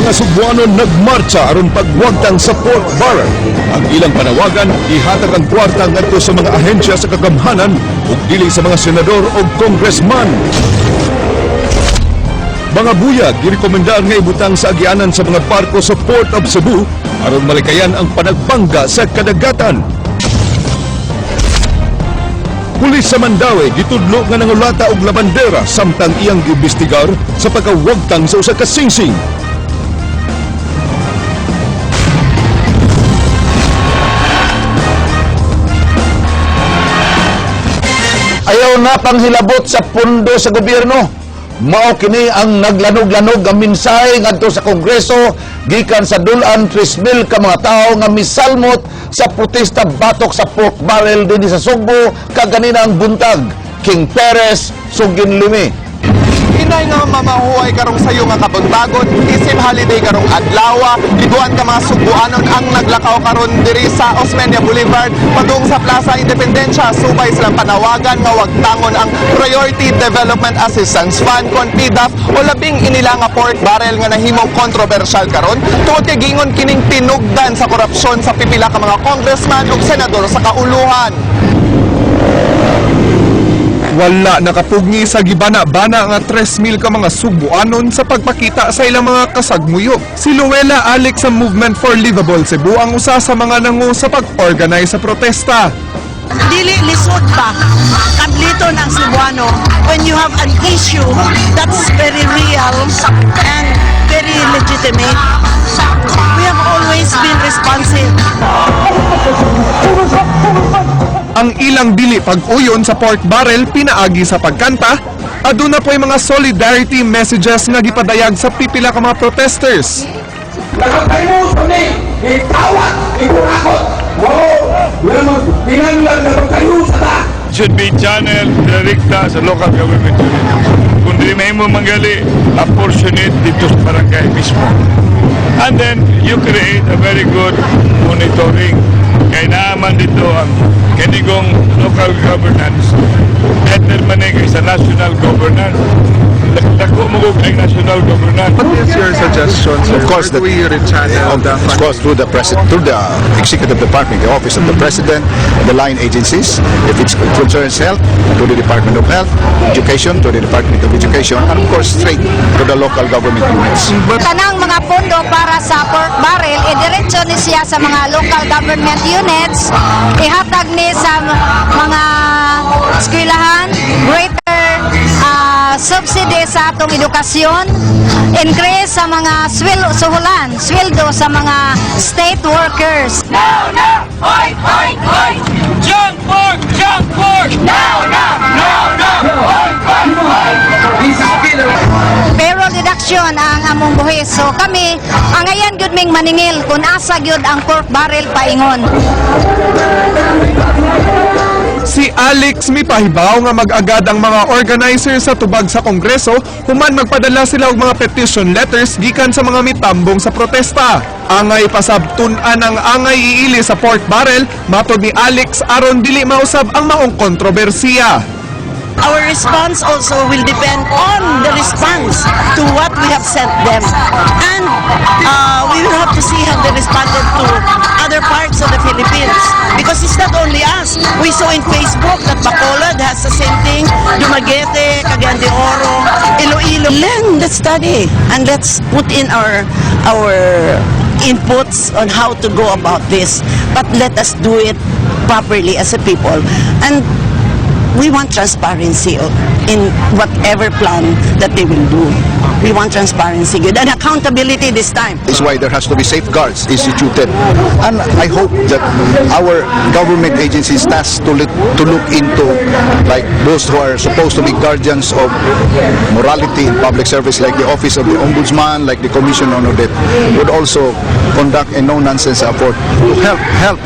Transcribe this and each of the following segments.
mga Subuanon nagmarcha aron pagwagtang sa pork barrel. Ang ilang panawagan, ihatag ang kwarta ngadto sa mga ahensya sa kagamhanan ug dili sa mga senador o congressman. Mga buyag, girekomendar nga ibutang sa agyanan sa mga barko sa Port of Cebu aron malikayan ang panagbangga sa kadagatan. Pulis sa Mandaue gitudlo nga nangulata og labandera samtang iyang giimbestigar sa pagkawagtang sa usa ka singsing. Ayaw na pang hilabot sa pundo sa gobyerno. Mao kini ang naglanog-lanog ang mensahe ngadto sa Kongreso gikan sa dulan 3,000 ka mga tawo nga misalmot sa protesta batok sa pork barrel dinhi sa Sugbo kaganinang buntag. King Perez, Sugin Lumi. Inay nga mamahuay karong sayo nga kabuntagon, isip holiday karong adlaw, giduan ka mga Subuanon ang naglakaw karon diri sa Osmeña Boulevard padung sa Plaza Independencia. Subay silang panawagan nga wagtangon ang Priority Development Assistance Fund kon PDAF o labing inila nga pork barrel nga nahimong kontrobersyal karon tungod kay gingon kining tinugdan sa korupsyon sa pipila ka mga congressman ug senador sa kauluhan. Wala nakapugni sa gibana-bana nga 3,000 ka mga Subuanon sa pagpakita sa ilang mga kasagmuyo. Si Luella Alex sa Movement for Livable Cebu ang usa sa mga nangu sa pag-organize sa protesta. Dili lisod pa kadlito ng Cebuano when you have an issue that's very real and very legitimate. We have always been responsive. Ang ilang dili pag-uyon sa pork barrel pinaagi sa pagkanta, aduna po'y mga solidarity messages nga gipadayag sa pipila ka mga protesters. Should be channeled direkta sa local government unit. Kung di may mo manggali, apportionate dito sa barangay mismo. And then you create a very good monitoring. Kaya naaman dito ang kanigong local governance. Determine kay sa national governance. Dako mo kung national governance. What is your suggestion, sir? Of course, Where do we rechannel the of course, through the president, through the executive department, the office of the president, the line agencies. If it concerns health, to the Department of Health, education, to the Department of Education, and of course, straight to the local government units. Tanang mga pondo para sa pork barrel, idiretso ni siya sa mga local government units, ihatag ni sa mga eskwelahan, greater subsidy sa atong edukasyon, increase sa mga sweldo sa mga state workers. No, no! Hoy, hoy, hoy! Junk pork! Junk pork! No, no! No, no! Hoy, hoy, hoy! Payroll deduction ang among buhis. So kami, ang ayan gyud ming maningil kung asa gyud ang pork barrel paingon. Si Alex mipahibaw nga mag-agad ang mga organizers sa tubag sa Kongreso human magpadala sila og mga petition letters gikan sa mga mitambong sa protesta. Angay pasabtun-an ang angay iili sa pork barrel matod ni Alex aron dili mausab ang maong kontrobersiya. Our response also will depend on the response to what we have sent them. And we will have to see how they responded to other parts of the Philippines. Because it's not only us. We saw in Facebook that Bacolod has the same thing. Dumaguete, Cagayan de Oro, Iloilo. Learn the study and let's put in our inputs on how to go about this. But let us do it properly as a people. And we want transparency in whatever plan that they will do. We want transparency and accountability this time. This is why there has to be safeguards instituted. And I hope that our government agencies tasked to look into, like those who are supposed to be guardians of morality in public service, like the Office of the Ombudsman, like the Commission on Audit, would also conduct a no-nonsense effort to help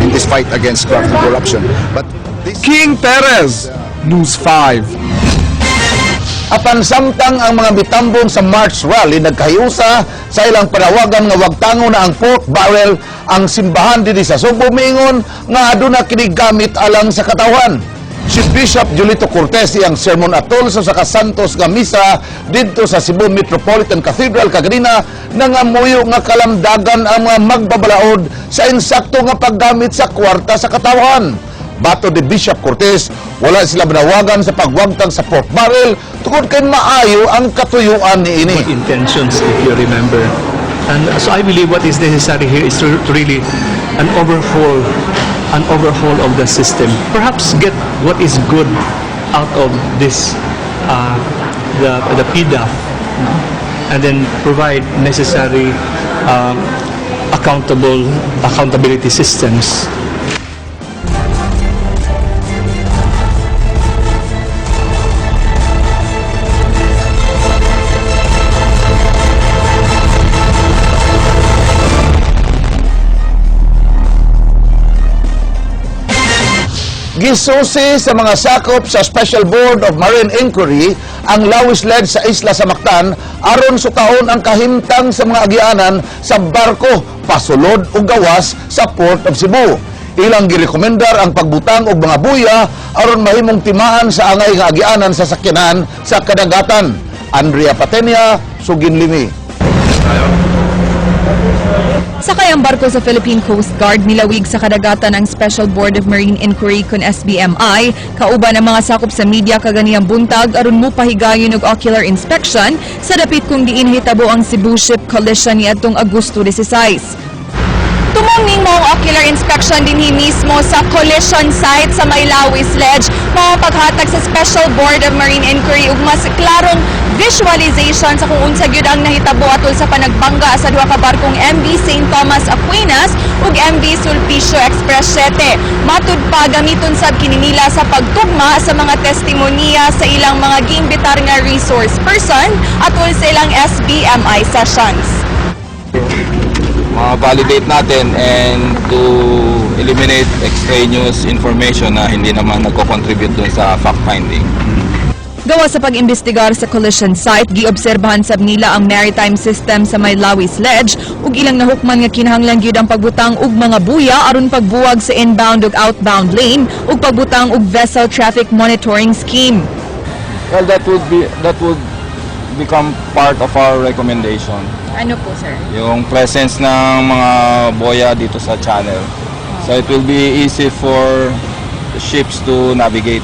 in this fight against graft and corruption. But King Perez, News 5. Apan samtang ang mga mitambong sa March Rally nagkahiyusa sa ilang panawagan nga wagtangon na ang pork barrel, ang simbahan dinhi sa Sugbo miingon nga aduna kini gamit alang sa katawan. Si Bishop Julito Cortez iyang sermon atol sa Santos nga misa didto sa Cebu Metropolitan Cathedral kaganina nangamuyo nga kalamdagan ang mga magbabalaod sa insakto nga paggamit sa kwarta sa katawan. Bato ni Bishop Cortez, wala sila binawagan sa pagwagtang sa pork barrel tungod kay maayo ang katuyuan ni ini. Intentions, if you remember. And so I believe what is necessary here is to really an overhaul of the system. Perhaps get what is good out of this, the PDAF, and then provide necessary accountability systems. Gisusi sa mga sakop sa Special Board of Marine Inquiry ang Lawis Ledge sa isla sa Mactan aron sukaon ang kahimtang sa mga agianan sa barko pasulod o gawas sa Port of Cebu. Ilang girekomendar ang pagbutang og mga buya aron mahimong timaan sa angay nga agianan sa sakyanan sa kadagatan. Andrea Patenia, Suginlimi. Sakay ang barko sa Philippine Coast Guard milawig sa kadagatan ang Special Board of Marine Inquiry kun SBMI kauban ang mga sakop sa media kaganiyang buntag aron mo pahigayon og ocular inspection sa dapit kung diin hitabo ang Cebu Ship Collision niadtong Agosto 16. Tumong mo ang ocular inspection dinhi mismo sa collision site sa may Lawis Ledge mapaghatag sa Special Board of Marine Inquiry ug mas klarong visualization sa kung unsa gyud ang nahitabo atol sa panagbangga sa duha ka barkong MV St. Thomas Aquinas ug MV Sulpicio Express 7. Matud pa gamiton sab kini nila sa pagtugma sa mga testimonya sa ilang mga giimbitar nga resource person atol sa ilang SBMI sessions. Ma-validate natin and to eliminate extraneous information na hindi naman nagko-contribute dun sa fact-finding. Gawa sa pag-imbestigar sa collision site, giobserbahan sab nila ang maritime system sa may Lawis Ledge ug ilang nahukman nga kinahanglan gyud ang pagbutang og mga buya aron pagbuwag sa inbound ug outbound lane ug pagbutang og vessel traffic monitoring scheme. Well, that would become part of our recommendation. Ano po, sir? Yung presence ng mga boya dito sa channel. So it will be easy for the ships to navigate.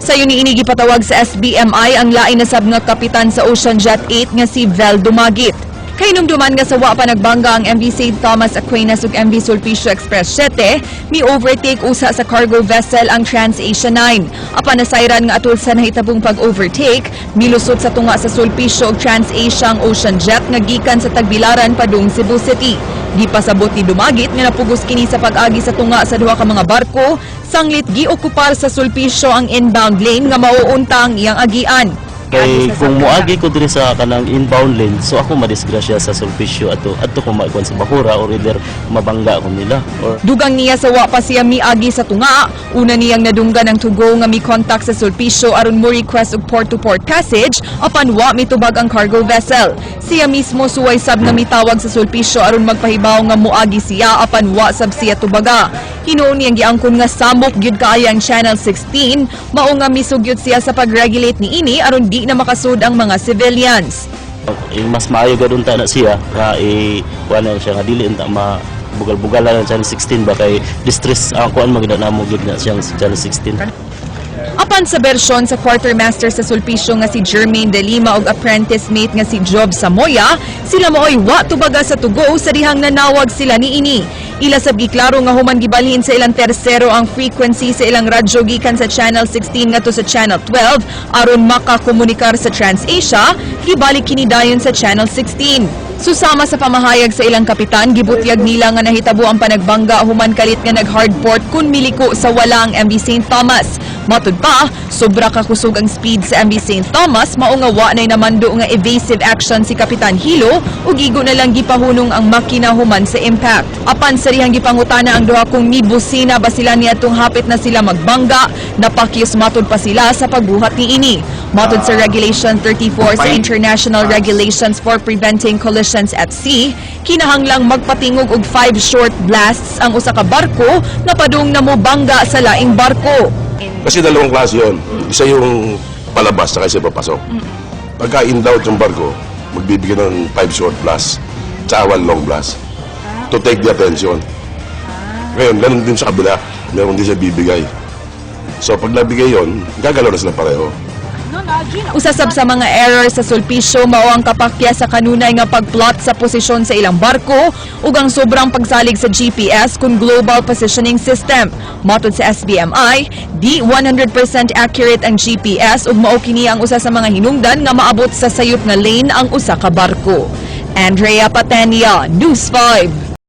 Sa yun ni gipatawag sa SBMI ang lain na sab nga kapitan sa Ocean Jet 8 nga si Vel Dumagit. Kay numduman nga sa wa pa nagbangga ang MV St. Thomas Aquinas ug MV Sulpicio Express 7, mi overtake usa sa cargo vessel ang TransAsia 9. Apan nasayran nga atol sa nahitabong pag-overtake, milusot sa tunga sa Sulpicio ug TransAsia ang Ocean Jet nga gikan sa Tagbilaran padung Cebu City. Gipasabot ni Dumagit nga napugos kini sa pag-agi sa tunga sa duha ka mga barko, sanglit giokupar sa Sulpicio ang inbound lane nga mauunta ang iyang agian. Kay kung muagi ko diri sa kanang inbound lane, so ako madisgrasya sa Sulpicio adto ko maikuan sa Bahura or either mabangga ko nila. Or dugang niya sa wa pa siya miagi sa tunga, una niyang nadunggan ang tugo nga mi contact sa Sulpicio aron mo request og port-to-port passage apan wa mitubag ang cargo vessel. Siya mismo suway sab nga mitawag sa Sulpicio aron magpahibaw nga muagi siya apan wa sab siya tubaga. Hinuon niyang giangkon nga samok gyud kaaya ang Channel 16, mao nga misugyot siya sa pag-regulate niini aron di na makasud ang mga civilians. mas maayo gadun ta na siya nga kuan siya nga dili ta bugal-bugalan ang Channel 16 ba kay distress ang kuan magida namo gyud na siyang Channel 16. Apan sa bersyon sa quartermaster sa Sulpicio nga si Jermaine De Lima ug apprentice mate nga si Job Samoya, sila maoy wa tubaga sa tugo sa dihang nanawag sila niini. Ila sab giklaro nga human gibalhin sa ilang tersero ang frequency sa ilang radyo gikan sa Channel 16 ngadto sa Channel 12 aron makakomunikar sa TransAsia, gibalik kini dayon sa Channel 16. Susama sa pamahayag sa ilang kapitan, gibutyag nila nga nahitabo ang panagbangga human kalit nga nag-hardport kun miliko sa walang MV St. Thomas. Matud pa, sobra kakusog ang speed sa MV St. Thomas, mao nga wa nay namando nga evasive action si Kapitan Hilo ug igo na lang gipahunong ang makina human sa impact. Apan sa rihang gipangutana ang duha kung mibusina ba sila niadtong hapit na sila magbangga, napakyus matud pa sila sa pagbuhat niini. Matud sa Regulation 34 sa International Regulations for Preventing Collisions at Sea, kinahanglang magpatingog og 5 short blasts ang usa ka barko na padung namobangga sa laing barko. Kasi dalawang klase yun. Isa yung palabas, saka isa papasok. Pagka in-doubt yung barko, magbibigay ng 5 short blast, tsaka 1 long blast. To take the attention. Ngayon, ganun din sa kabila. Meron din siya bibigay. So, pag nabigay yun, gagalaw na sila pareho. Usasab sa mga error sa Sulpicio mao ang kapakya sa kanunay nga pagplot sa posisyon sa ilang barko ug ang sobrang pagsalig sa GPS kun Global Positioning System. Matod sa SBMI, di 100% accurate ang GPS ug mao kini ang usa sa mga hinungdan nga maabot sa sayop nga lane ang usa ka barko. Andrea Patenia, News 5.